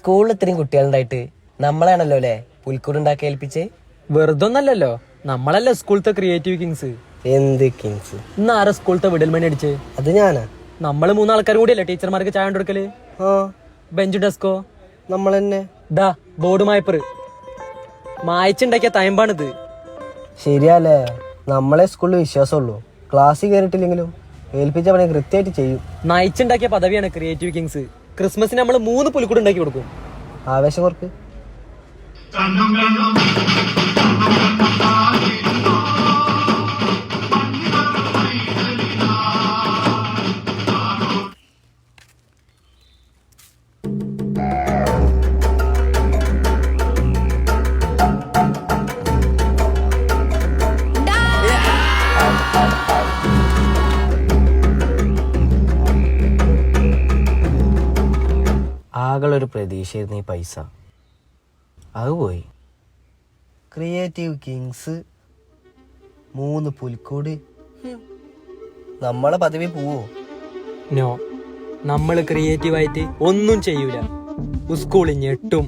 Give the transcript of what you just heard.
സ്കൂളിൽ ഇത്രയും കുട്ടികളുണ്ടായിട്ട് നമ്മളാണല്ലോ അല്ലേ പുൽക്കൂട് ഉണ്ടാക്കി ഏൽപ്പിച്ചേ. വെറുതൊന്നല്ലോ, നമ്മളല്ലേ സ്കൂളത്തെ ക്രിയേറ്റീവ് കിങ്സ്. എന്ത് കിങ്സ്? ഇന്ന് ആരാ സ്കൂളത്തെ വിടൽ മണി അടിച്ച്? അത് ഞാനാ. നമ്മള് 3 ആൾക്കാരും കൂടിയല്ലേ ടീച്ചർമാർക്ക് ചായ കൊടുക്കല്? ആ, ബെഞ്ച് ഡെസ്കോ നമ്മളെന്നെ. ഡാ ബോർഡ് മായ്പറ് മായച്ചുണ്ടാക്കിയ തയമ്പാണിത്. ശരിയല്ലേ, നമ്മളെ സ്കൂളിൽ വിശ്വാസമുള്ളൂ. ക്ലാസ്സിൽ കയറിയിട്ടില്ലെങ്കിലും ഏൽപ്പിച്ച പണി കൃത്യമായിട്ട് ചെയ്യും. നയിച്ചുണ്ടാക്കിയ പദവിയാണ് ക്രിയേറ്റീവ് കിങ്സ്. ക്രിസ്മസിന് നമ്മൾ 3 പുൽക്കൂട് ഉണ്ടാക്കി കൊടുക്കും. ആവേശം കുറക്ക്. ആകളൊരു പ്രതീക്ഷയായിരുന്നു ഈ പൈസ, അത് പോയി. ക്രിയേറ്റീവ് കിങ്സ് 3 പുൽക്കൂട്, നമ്മളെ പദവി പോവോ? നോ, നമ്മള് ക്രിയേറ്റീവായിട്ട് ഒന്നും ചെയ്യൂല. സ്കൂളിൽ ഞെട്ടും.